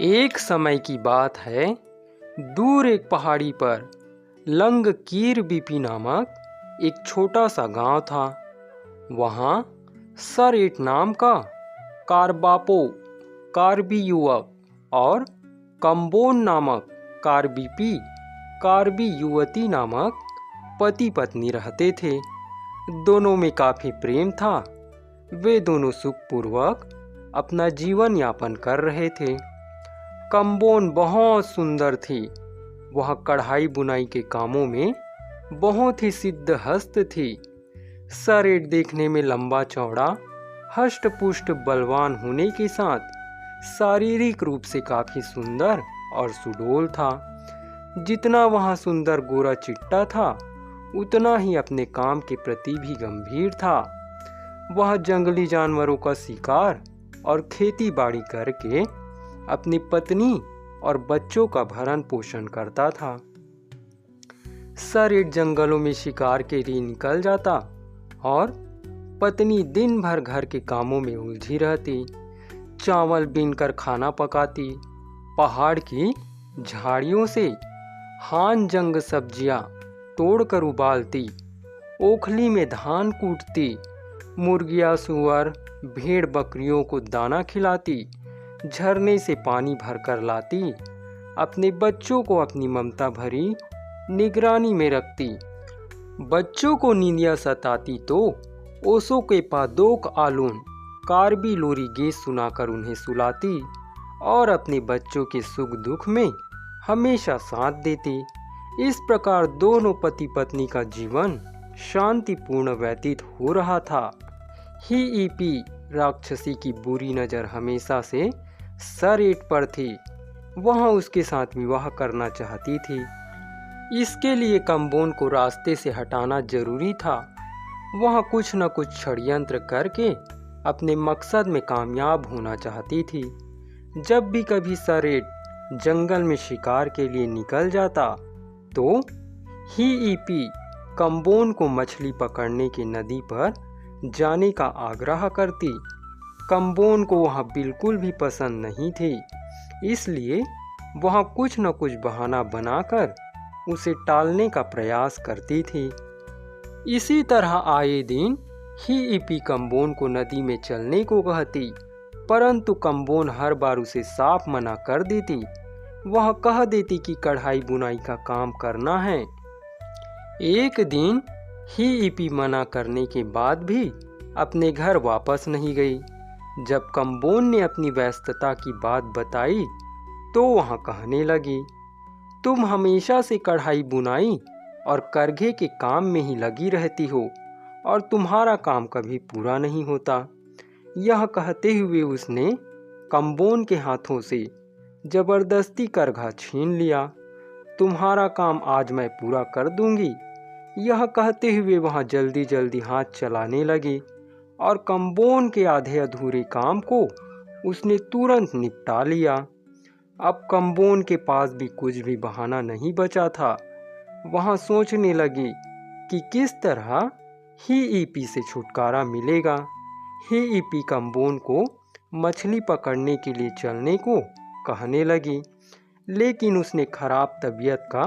एक समय की बात है, दूर एक पहाड़ी पर लंगकीर बीपी नामक एक छोटा सा गांव था। वहां सरेट नाम का कारबापो कार्बी युवक और कंबोन नामक कार्बी युवती नामक पति पत्नी रहते थे। दोनों में काफी प्रेम था। वे दोनों सुखपूर्वक अपना जीवन यापन कर रहे थे। कंबोन बहुत सुंदर थी। वह कढ़ाई बुनाई के कामों में बहुत ही सिद्धहस्त थी। सरेट देखने में लंबा चौड़ा, हष्ट पुष्ट, बलवान होने के साथ शारीरिक रूप से काफी सुंदर और सुडौल था। जितना वह सुंदर गोरा चिट्टा था, उतना ही अपने काम के प्रति भी गंभीर था। वह जंगली जानवरों का शिकार और खेती बाड़ी करके अपनी पत्नी और बच्चों का भरण पोषण करता था। सरेट जंगलों में शिकार के लिए निकल जाता और पत्नी दिन भर घर के कामों में उलझी रहती। चावल बीनकर खाना पकाती, पहाड़ की झाड़ियों से हान जंग सब्जियां तोड़कर उबालती, ओखली में धान कूटती, मुर्गियां, सुअर, भेड़ बकरियों को दाना खिलाती, झरने से पानी भरकर लाती, अपने बच्चों को अपनी ममता भरी निगरानी में रखती। बच्चों को नींदियां सताती तो ओसो के पादोक आलून कार्बी लोरी गीत सुनाकर उन्हें सुलाती और अपने बच्चों के सुख दुख में हमेशा साथ देती। इस प्रकार दोनों पति पत्नी का जीवन शांतिपूर्ण व्यतीत हो रहा था। हीईपी राक्षसी की बुरी नजर हमेशा से सरेट पर थी। वह उसके साथ विवाह करना चाहती थी। इसके लिए कंबोन को रास्ते से हटाना जरूरी था। वह कुछ न कुछ षड्यंत्र करके अपने मकसद में कामयाब होना चाहती थी। जब भी कभी सरेट जंगल में शिकार के लिए निकल जाता तो हीईपी कंबोन को मछली पकड़ने की नदी पर जाने का आग्रह करती। कंबोन को वह बिल्कुल भी पसंद नहीं थी, इसलिए वह कुछ न कुछ बहाना बनाकर उसे टालने का प्रयास करती थी। इसी तरह आए दिन हीईपी कंबोन को नदी में चलने को कहती, परंतु कंबोन हर बार उसे साफ मना कर देती। वह कह देती कि कढ़ाई बुनाई का काम करना है। एक दिन हीईपी मना करने के बाद भी अपने घर वापस नहीं गई। जब कंबोन ने अपनी व्यस्तता की बात बताई तो वह कहने लगी, तुम हमेशा से कढ़ाई बुनाई और करघे के काम में ही लगी रहती हो और तुम्हारा काम कभी पूरा नहीं होता। यह कहते हुए उसने कंबोन के हाथों से जबरदस्ती करघा छीन लिया। तुम्हारा काम आज मैं पूरा कर दूंगी। यह कहते हुए वह जल्दी जल्दी हाथ चलाने लगी और कंबोन के आधे अधूरे काम को उसने तुरंत निपटा लिया। अब कंबोन के पास भी कुछ भी बहाना नहीं बचा था। वह सोचने लगी कि किस तरह हीईपी से छुटकारा मिलेगा। हीईपी कंबोन को मछली पकड़ने के लिए चलने को कहने लगी, लेकिन उसने खराब तबीयत का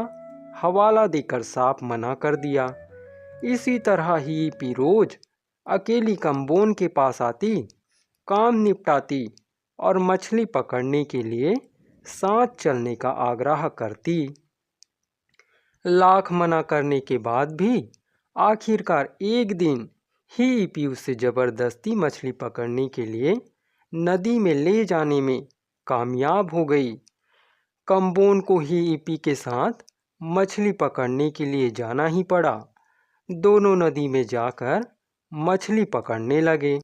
हवाला देकर साफ मना कर दिया। इसी तरह हीईपी रोज अकेली कंबोन के पास आती, काम निपटाती और मछली पकड़ने के लिए साथ चलने का आग्रह करती। लाख मना करने के बाद भी आखिरकार एक दिन हीईपी उससे जबरदस्ती मछली पकड़ने के लिए नदी में ले जाने में कामयाब हो गई। कंबोन को हीईपी के साथ मछली पकड़ने के लिए जाना ही पड़ा। दोनों नदी में जाकर मछली पकड़ने लगे।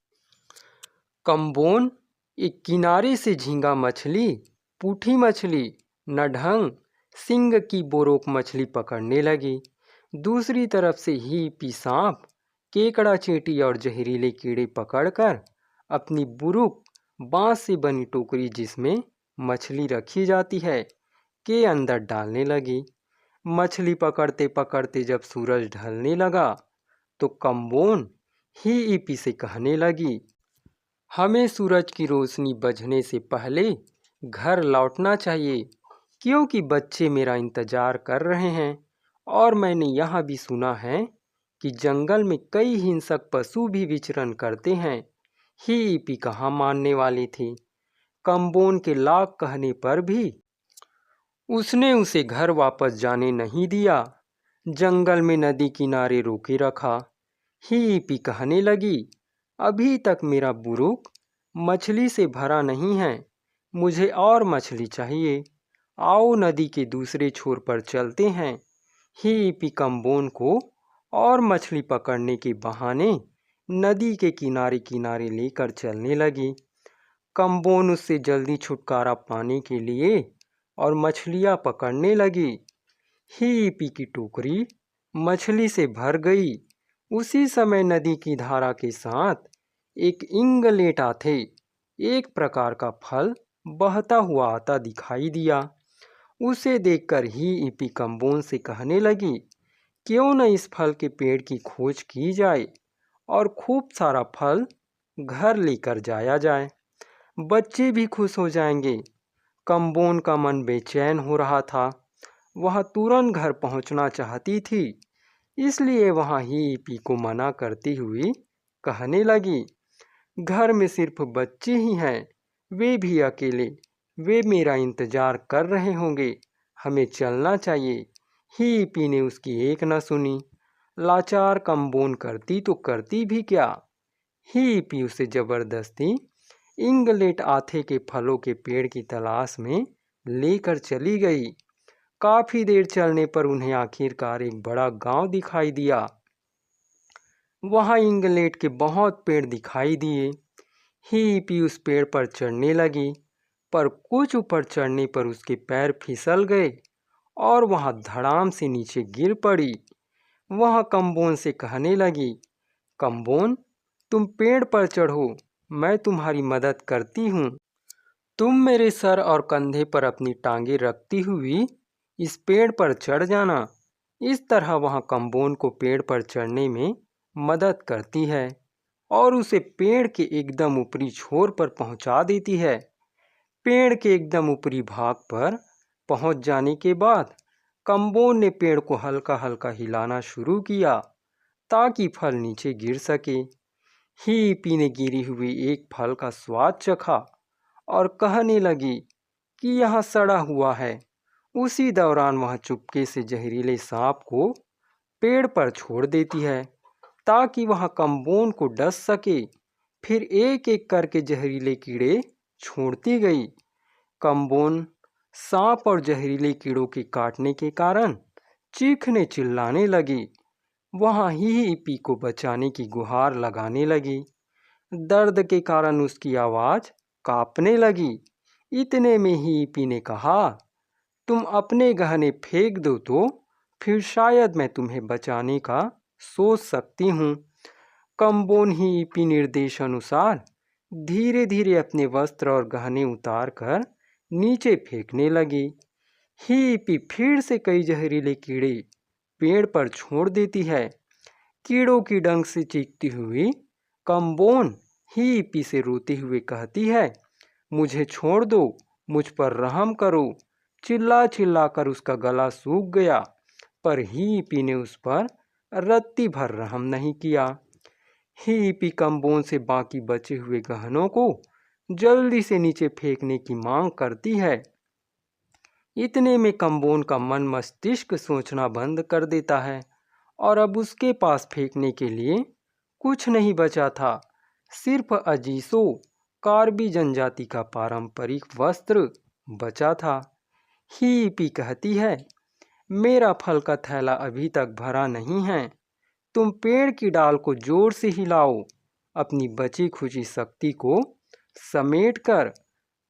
कंबोन एक किनारे से झींगा मछली, पूठी मछली, नढंग, सिंग की बोरोक मछली पकड़ने लगी। दूसरी तरफ से हीईपी सांप, केकड़ा, चींटी और जहरीले कीड़े पकड़कर अपनी बुरुक, बांस से बनी टोकरी जिसमें मछली रखी जाती है, के अंदर डालने लगी। मछली पकड़ते पकड़ते जब सूरज ढलने लगा तो कंबोन हीईपी से कहने लगी, हमें सूरज की रोशनी बझने से पहले घर लौटना चाहिए क्योंकि बच्चे मेरा इंतजार कर रहे हैं। और मैंने यह भी सुना है कि जंगल में कई हिंसक पशु भी विचरण करते हैं। हिप्पी कहाँ मानने वाली थी। कम्बोन के लाख कहने पर भी उसने उसे घर वापस जाने नहीं दिया। जंगल में नदी किनारे रोके रखा। हिप्पी कहने लगी, अभी तक मेरा बुरुक मछली से भरा नहीं है। मुझे और मछली चाहिए। आओ नदी के दूसरे छोर पर चलते हैं। हिप्पी कम्बोन को और मछली पकड़ने के बहाने नदी के किनारे किनारे लेकर चलने लगी। कम्बोन उससे जल्दी छुटकारा पाने के लिए और मछलियाँ पकड़ने लगी। हिप्पी की टोकरी मछली से भर गई। उसी समय नदी की धारा के साथ एक इंगलेट थे, एक प्रकार का फल बहता हुआ आता दिखाई दिया। उसे देखकर हिप्पी कम्बोन से कहने लगी, क्यों न इस फल के पेड़ की खोज की जाए और खूब सारा फल घर लेकर जाया जाए। बच्चे भी खुश हो जाएंगे। कम्बोन का मन बेचैन हो रहा था। वह तुरंत घर पहुंचना चाहती थी, इसलिए वह हिप्पी को मना करती हुई कहने लगी, घर में सिर्फ बच्चे ही हैं, वे भी अकेले। वे मेरा इंतजार कर रहे होंगे। हमें चलना चाहिए। हिप्पी ने उसकी एक न सुनी। लाचार कम्बोन करती तो करती भी क्या। हिप्पी उसे जबरदस्ती इंगलेट आथे के फलों के पेड़ की तलाश में लेकर चली गई। काफी देर चलने पर उन्हें आखिरकार एक बड़ा गांव दिखाई दिया। वहां इंगलेट के बहुत पेड़ दिखाई दिए। हिप्पी उस पेड़ पर चढ़ने लगी, पर कुछ ऊपर चढ़ने पर उसके पैर फिसल गए और वहां धड़ाम से नीचे गिर पड़ी। वह कम्बोन से कहने लगी, कम्बोन, तुम पेड़ पर चढ़ो, मैं तुम्हारी मदद करती हूँ। तुम मेरे सर और कंधे पर अपनी टांगे रखती हुई इस पेड़ पर चढ़ जाना। इस तरह वह कम्बोन को पेड़ पर चढ़ने में मदद करती है और उसे पेड़ के एकदम ऊपरी छोर पर पहुंचा देती है। पेड़ के एकदम ऊपरी भाग पर पहुंच जाने के बाद कम्बोन ने पेड़ को हल्का हल्का हिलाना शुरू किया ताकि फल नीचे गिर सके। हिप्पी ने गिरी हुई एक फल का स्वाद चखा और कहने लगी कि यह सड़ा हुआ है। उसी दौरान वह चुपके से जहरीले सांप को पेड़ पर छोड़ देती है ताकि वह कम्बोन को डस सके। फिर एक एक करके जहरीले कीड़े छोड़ती गई। कम्बोन सांप और जहरीले कीड़ों के काटने के कारण चीखने चिल्लाने लगी। वहाँ हिप्पी को बचाने की गुहार लगाने लगी। दर्द के कारण उसकी आवाज़ कांपने लगी। इतने में हिप्पी ने कहा, तुम अपने गहने फेंक दो तो फिर शायद मैं तुम्हें बचाने का सोच सकती हूँ। कम्बोन हिप्पी निर्देश अनुसार धीरे धीरे अपने वस्त्र और गहने उतार कर नीचे फेंकने लगी। हिप्पी फिर से कई जहरीले कीड़े पेड़ पर छोड़ देती है। कीड़ों की डंक से चीखती हुई कम्बोन हिप्पी से रोते हुए कहती है, मुझे छोड़ दो, मुझ पर रहम करो। चिल्ला चिल्ला कर उसका गला सूख गया, पर हिप्पी ने उस पर रत्ती भर रहम नहीं किया। हिप्पी कम्बोन से बाकी बचे हुए गहनों को जल्दी से नीचे फेंकने की मांग करती है। इतने में कम्बोन का मन मस्तिष्क सोचना बंद कर देता है और अब उसके पास फेंकने के लिए कुछ नहीं बचा था। सिर्फ अजीसो कार्बी जनजाति का पारंपरिक वस्त्र बचा था। हिप्पी कहती है, मेरा फल का थैला अभी तक भरा नहीं है। तुम पेड़ की डाल को जोर से हिलाओ। अपनी बची खुची शक्ति को समेट कर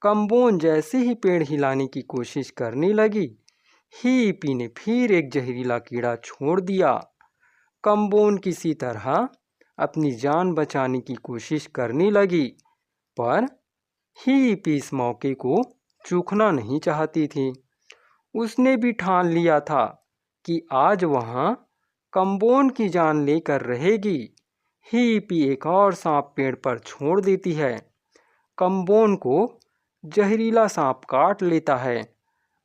कम्बोन जैसे ही पेड़ हिलाने की कोशिश करने लगी, हिप्पी ने फिर एक जहरीला कीड़ा छोड़ दिया। कम्बोन किसी तरह अपनी जान बचाने की कोशिश करने लगी, पर हिप्पी इस मौके को चूकना नहीं चाहती थी। उसने भी ठान लिया था कि आज वहाँ कम्बोन की जान लेकर रहेगी। हिप्पी एक और सांप पेड़ पर छोड़ देती है। कम्बोन को जहरीला सांप काट लेता है।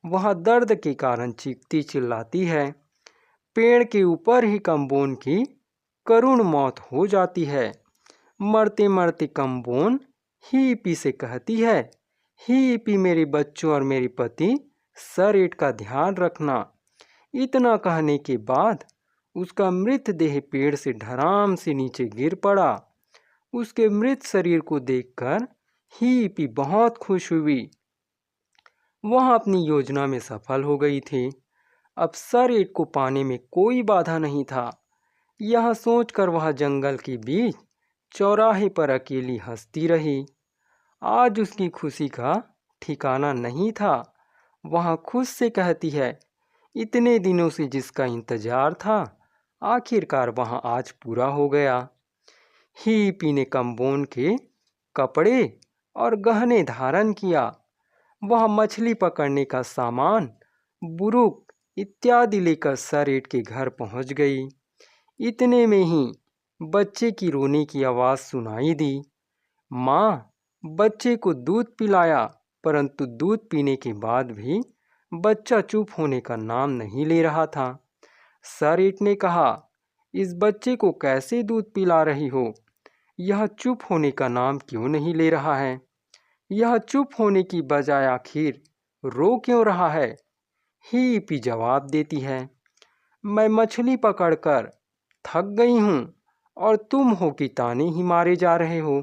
वह दर्द के कारण चीखती चिल्लाती है। पेड़ के ऊपर ही कम्बोन की करुण मौत हो जाती है। मरते मरते कम्बोन हीपी से कहती है, हीपी मेरे बच्चों और मेरे पति सरेट का ध्यान रखना। इतना कहने के बाद उसका मृतदेह पेड़ से धड़ाम से नीचे गिर पड़ा। उसके मृत शरीर को देखकर हीपी बहुत खुश हुई। वह अपनी योजना में सफल हो गई थी। अब सरेट को पाने में कोई बाधा नहीं था। यह सोचकर वह जंगल के बीच चौराहे पर अकेली हंसती रही। आज उसकी खुशी का ठिकाना नहीं था। वह खुद से कहती है, इतने दिनों से जिसका इंतजार था आखिरकार वह आज पूरा हो गया। हीपी ने कम्बोन के कपड़े और गहने धारण किया। वह मछली पकड़ने का सामान, बुरुक इत्यादि लेकर सरेट के घर पहुंच गई। इतने में ही बच्चे की रोने की आवाज़ सुनाई दी। माँ बच्चे को दूध पिलाया, परंतु दूध पीने के बाद भी बच्चा चुप होने का नाम नहीं ले रहा था। सरेट ने कहा, इस बच्चे को कैसे दूध पिला रही हो? यह चुप होने का नाम क्यों नहीं ले रहा है? यह चुप होने की बजाय आखिर रो क्यों रहा है? हीपी जवाब देती है, मैं मछली पकड़कर थक गई हूँ और तुम हो कि ताने ही मारे जा रहे हो।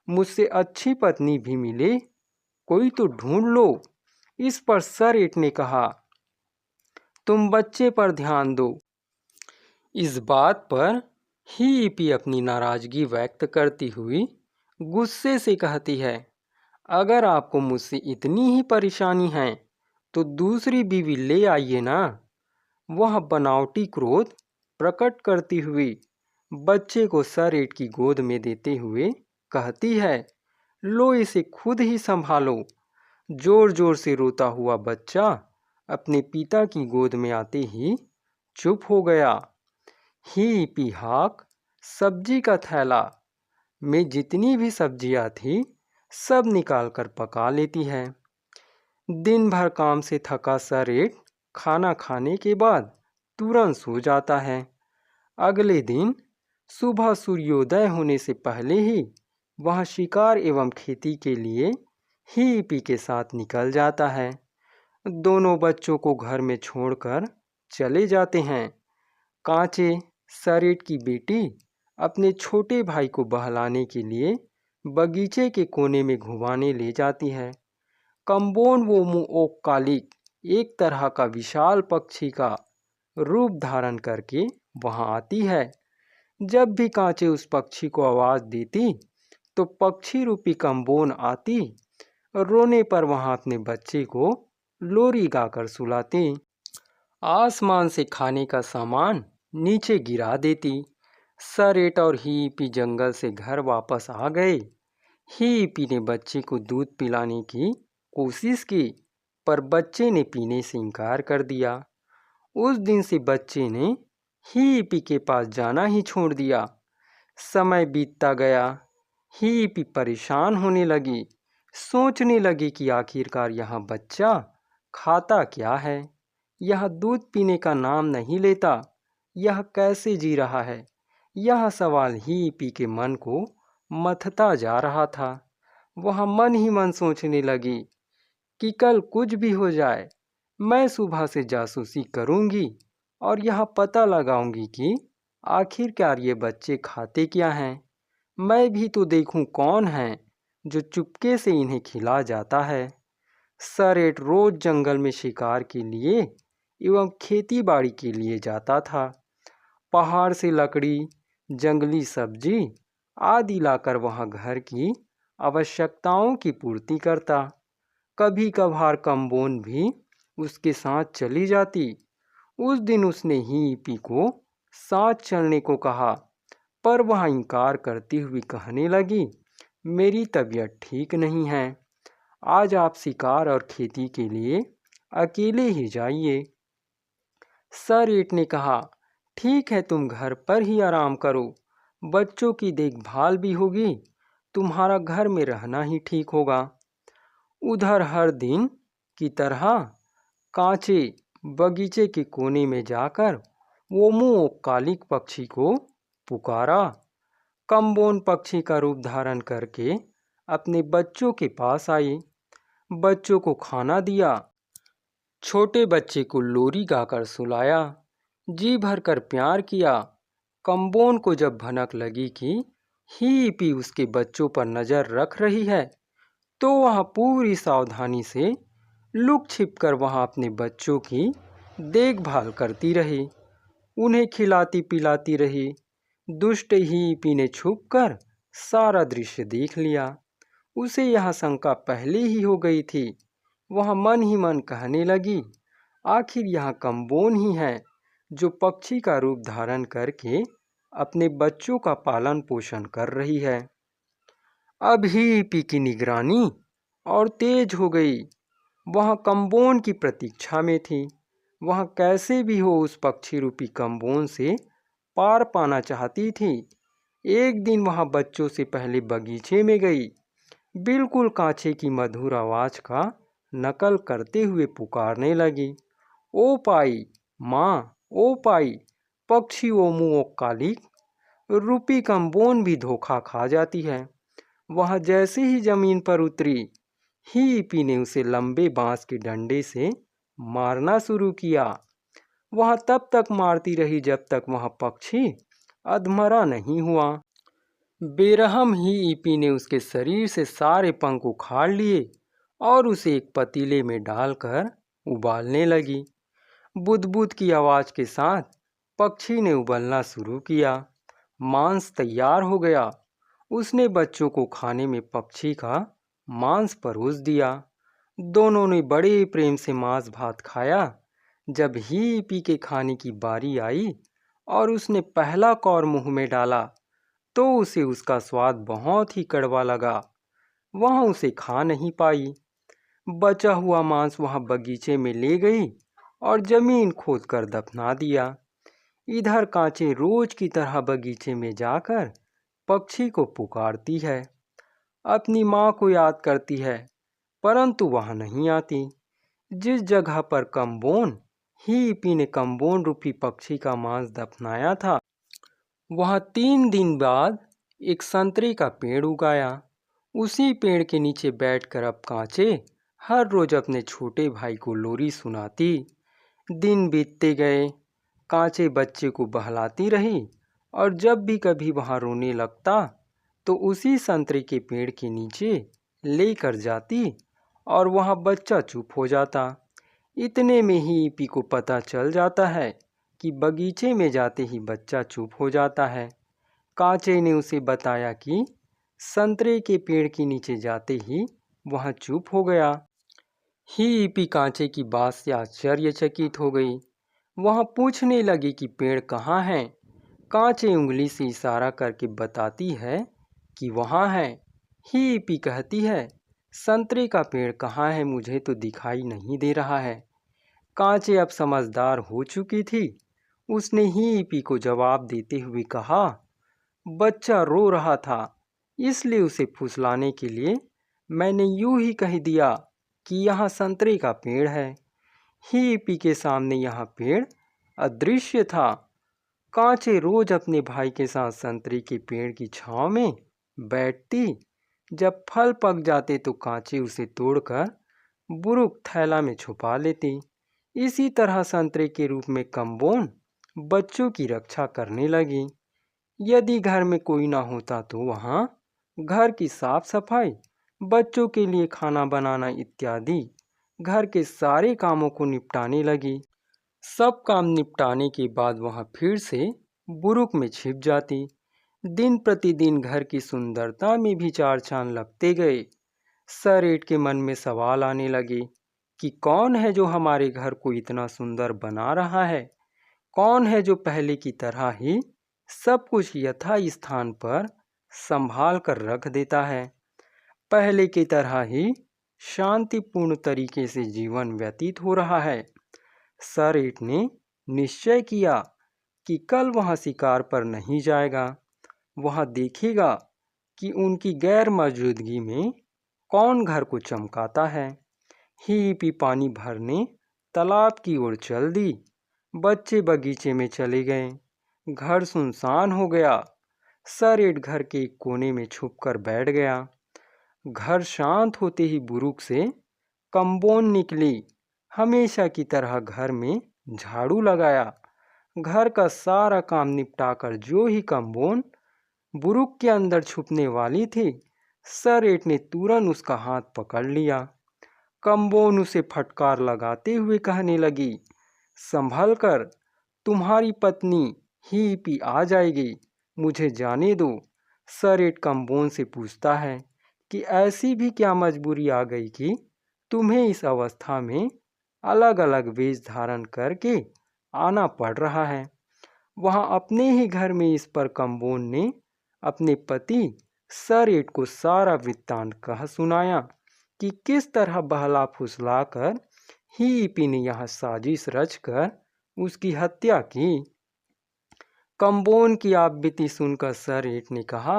मुझसे अच्छी पत्नी भी मिले कोई तो ढूंढ लो। इस पर सरेट ने कहा, तुम बच्चे पर ध्यान दो। इस बात पर हीपी अपनी नाराजगी व्यक्त करती हुई गुस्से से कहती है, अगर आपको मुझसे इतनी ही परेशानी है तो दूसरी बीवी ले आइए ना। वह बनावटी क्रोध प्रकट करती हुई बच्चे को सरेट की गोद में देते हुए कहती है, लो इसे खुद ही संभालो। जोर जोर से रोता हुआ बच्चा अपने पिता की गोद में आते ही चुप हो गया। हीपी हाक सब्जी का थैला में जितनी भी सब्जियां थी सब निकालकर पका लेती है। दिन भर काम से थका सरेट खाना खाने के बाद तुरंत सो जाता है। अगले दिन सुबह सूर्योदय होने से पहले ही वह शिकार एवं खेती के लिए हीपी के साथ निकल जाता है। दोनों बच्चों को घर में छोड़कर चले जाते हैं। कांचे सरेट की बेटी अपने छोटे भाई को बहलाने के लिए बगीचे के कोने में घुमाने ले जाती है। कम्बोन वो ओकालिक एक तरह का विशाल पक्षी का रूप धारण करके वहां आती है। जब भी कांचे उस पक्षी को आवाज देती तो पक्षी रूपी कम्बोन आती और रोने पर वहां अपने बच्चे को लोरी गाकर सुलाती। आसमान से खाने का सामान नीचे गिरा देती। सरेट और हीपी जंगल से घर वापस आ गए। हीपी ने बच्चे को दूध पिलाने की कोशिश की, पर बच्चे ने पीने से इनकार कर दिया। उस दिन से बच्चे ने हीपी के पास जाना ही छोड़ दिया। समय बीतता गया। हीपी परेशान होने लगी। सोचने लगी कि आखिरकार यह बच्चा खाता क्या है। यह दूध पीने का नाम नहीं लेता। यह कैसे जी रहा है? यह सवाल हीपी के मन को मथता जा रहा था। वह मन ही मन सोचने लगी कि कल कुछ भी हो जाए, मैं सुबह से जासूसी करूंगी और यह पता लगाऊंगी कि आखिरकार ये बच्चे खाते क्या हैं। मैं भी तो देखूं कौन है जो चुपके से इन्हें खिला जाता है। सरेट रोज जंगल में शिकार के लिए एवं खेती बाड़ी के लिए जाता था। पहाड़ से लकड़ी, जंगली सब्जी आदि लाकर वहाँ घर की आवश्यकताओं की पूर्ति करता। कभी कभार कम्बोन भी उसके साथ चली जाती। उस दिन उसने हीपी को साथ चलने को कहा, पर वह इनकार करती हुई कहने लगी, मेरी तबीयत ठीक नहीं है। आज आप शिकार और खेती के लिए अकेले ही जाइए। सरेट ने कहा, ठीक है, तुम घर पर ही आराम करो। बच्चों की देखभाल भी होगी। तुम्हारा घर में रहना ही ठीक होगा। उधर हर दिन की तरह कांचे बगीचे के कोने में जाकर वो मुंह कालिक पक्षी को पुकारा। कम्बोन पक्षी का रूप धारण करके अपने बच्चों के पास आई, बच्चों को खाना दिया, छोटे बच्चे को लोरी गाकर सुलाया, जी भरकर प्यार किया। कम्बोन को जब भनक लगी कि हीपी उसके बच्चों पर नजर रख रही है, तो वह पूरी सावधानी से लुक छिप कर वहाँ अपने बच्चों की देखभाल करती रही, उन्हें खिलाती पिलाती रही। दुष्ट हीपी ने छुपकर सारा दृश्य देख लिया। उसे यह शंका पहले ही हो गई थी। वह मन ही मन कहने लगी, आखिर यह कम्बोन ही है जो पक्षी का रूप धारण करके अपने बच्चों का पालन पोषण कर रही है। अब हीपी की निगरानी और तेज हो गई। वह कम्बोन की प्रतीक्षा में थी। वह कैसे भी हो उस पक्षी रूपी कम्बोन से पार पाना चाहती थी। एक दिन वह बच्चों से पहले बगीचे में गई, बिल्कुल कांचे की मधुर आवाज का नकल करते हुए पुकारने लगी, ओ पाई माँ, ओ पाई। पक्षी ओमू ओ कालिक रूपी कम्बोन भी धोखा खा जाती है। वह जैसे ही जमीन पर उतरी, हीपी ने उसे लंबे बांस के डंडे से मारना शुरू किया। वह तब तक मारती रही जब तक वह पक्षी अधमरा नहीं हुआ। बेरहम हीपी ने उसके शरीर से सारे पंख उखाड़ लिए और उसे एक पतीले में डालकर उबालने लगी। बुदबुद की आवाज के साथ पक्षी ने उबलना शुरू किया। मांस तैयार हो गया। उसने बच्चों को खाने में पक्षी का मांस परोस दिया। दोनों ने बड़े प्रेम से मांस भात खाया। जब हीपी के खाने की बारी आई और उसने पहला कौर मुंह में डाला, तो उसे उसका स्वाद बहुत ही कड़वा लगा। वह उसे खा नहीं पाई। बचा हुआ मांस वह बगीचे में ले गई और जमीन खोदकर दफना दिया। इधर कांचे रोज की तरह बगीचे में जाकर पक्षी को पुकारती है, अपनी माँ को याद करती है, परंतु वह नहीं आती। जिस जगह पर कम्बोन हीपी ने कम्बोन रूपी पक्षी का मांस दफनाया था, वह 3 दिन बाद एक संतरे का पेड़ उगाया। उसी पेड़ के नीचे बैठकर अब कांचे हर रोज अपने छोटे भाई को लोरी सुनाती। दिन बीतते गए। कांचे बच्चे को बहलाती रही और जब भी कभी वहाँ रोने लगता तो उसी संतरे के पेड़ के नीचे लेकर जाती और वहाँ बच्चा चुप हो जाता। इतने में ही हीपी को पता चल जाता है कि बगीचे में जाते ही बच्चा चुप हो जाता है। कांचे ने उसे बताया कि संतरे के पेड़ के नीचे जाते ही वह चुप हो गया। हीपी कांचे की बात से आश्चर्यचकित हो गई। वह पूछने लगी कि पेड़ कहाँ है। कांचे उंगली से इशारा करके बताती है कि वहाँ है। हीपी कहती है, संतरे का पेड़ कहाँ है, मुझे तो दिखाई नहीं दे रहा है। कांचे अब समझदार हो चुकी थी। उसने हीपी को जवाब देते हुए कहा, बच्चा रो रहा था, इसलिए उसे फुसलाने के लिए मैंने यूं ही कह दिया कि यहाँ संतरे का पेड़ है। हीपी के सामने यहाँ पेड़ अदृश्य था। कांचे रोज अपने भाई के साथ संतरे के पेड़ की छांव में बैठती। जब फल पक जाते तो कांचे उसे तोड़कर बुरुक थैला में छुपा लेती। इसी तरह संतरे के रूप में कम्बोन बच्चों की रक्षा करने लगी। यदि घर में कोई ना होता तो वहाँ घर की साफ सफाई, बच्चों के लिए खाना बनाना इत्यादि घर के सारे कामों को निपटाने लगी। सब काम निपटाने के बाद वह फिर से बुरुक में छिप जाती। दिन प्रतिदिन घर की सुंदरता में भी चार चांद लगते गए। सरेट के मन में सवाल आने लगे कि कौन है जो हमारे घर को इतना सुंदर बना रहा है, कौन है जो पहले की तरह ही सब कुछ यथा स्थान पर संभाल कर रख देता है, पहले की तरह ही शांतिपूर्ण तरीके से जीवन व्यतीत हो रहा है। सरेट ने निश्चय किया कि कल वह शिकार पर नहीं जाएगा। वह देखेगा कि उनकी गैर मौजूदगी में कौन घर को चमकाता है। हिप्पी पानी भरने तालाब की ओर चल दी। बच्चे बगीचे में चले गए। घर सुनसान हो गया। सरेट घर के एक कोने में छुपकर बैठ गया। घर शांत होते ही बुरुक से कम्बोन निकली। हमेशा की तरह घर में झाड़ू लगाया। घर का सारा काम निपटाकर जो ही कम्बोन बुरुक के अंदर छुपने वाली थी, सरेट ने तुरंत उसका हाथ पकड़ लिया। कम्बोन उसे फटकार लगाते हुए कहने लगी, संभल कर, तुम्हारी पत्नी हिप्पी आ जाएगी, मुझे जाने दो। सरेट कम्बोन से पूछता है कि ऐसी भी क्या मजबूरी आ गई कि तुम्हें इस अवस्था में अलग अलग वेश धारण करके आना पड़ रहा है। वहाँ अपने ही घर में इस पर कम्बोन ने अपने पति सरेट को सारा वृत्तांत कह सुनाया कि किस तरह बहला फुसला कर हिप्पी ने यह साजिश रचकर उसकी हत्या की। कम्बोन की आप बीती सुनकर सरेट ने कहा,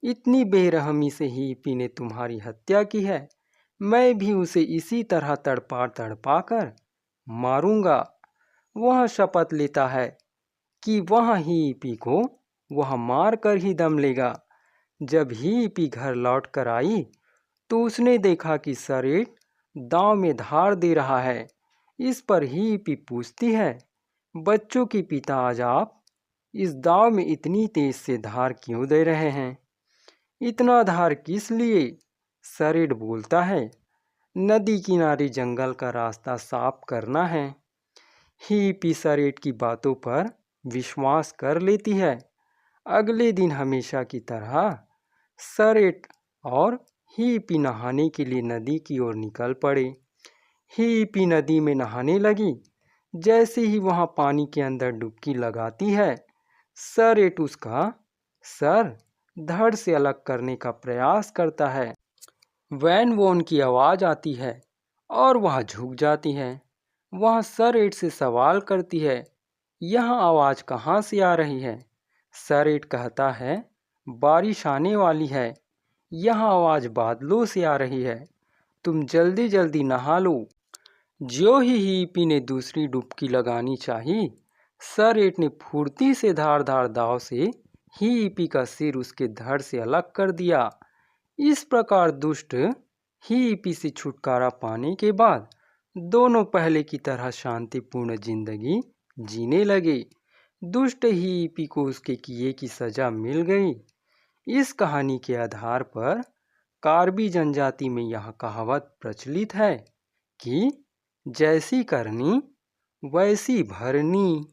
इतनी बेरहमी से हिप्पी ने तुम्हारी हत्या की है, मैं भी उसे इसी तरह तड़पा तड़पा कर मारूंगा। वह शपथ लेता है कि वह हिप्पी को वह मार कर ही दम लेगा। जब हिप्पी घर लौट कर आई तो उसने देखा कि सरेट दांव में धार दे रहा है। इस पर हिप्पी पूछती है, बच्चों के पिता, आज आप इस दांव में इतनी तेज से धार क्यों दे रहे हैं? इतना धार किस लिए? सरेट बोलता है, नदी किनारे जंगल का रास्ता साफ करना है। हिप्पी सरेट की बातों पर विश्वास कर लेती है। अगले दिन हमेशा की तरह सरेट और हिप्पी नहाने के लिए नदी की ओर निकल पड़े। हिप्पी नदी में नहाने लगी। जैसे ही वहां पानी के अंदर डुबकी लगाती है, सरेट उसका सर धड़ से अलग करने का प्रयास करता है। वैन वोन की आवाज़ आती है और वह झुक जाती है। वह सरेट से सवाल करती है, यह आवाज़ कहाँ से आ रही है? सरेट कहता है, बारिश आने वाली है, यह आवाज़ बादलों से आ रही है, तुम जल्दी जल्दी नहा लो। ज्यों ही हिप्पी ने दूसरी डुबकी लगानी चाहिए, सरेट ने फुर्ती से धारदार दाव से हिप्पी का सिर उसके धड़ से अलग कर दिया। इस प्रकार दुष्ट हिप्पी से छुटकारा पाने के बाद दोनों पहले की तरह शांतिपूर्ण जिंदगी जीने लगे। दुष्ट हिप्पी को उसके किए की सजा मिल गई। इस कहानी के आधार पर कार्बी जनजाति में यह कहावत प्रचलित है कि जैसी करनी वैसी भरनी।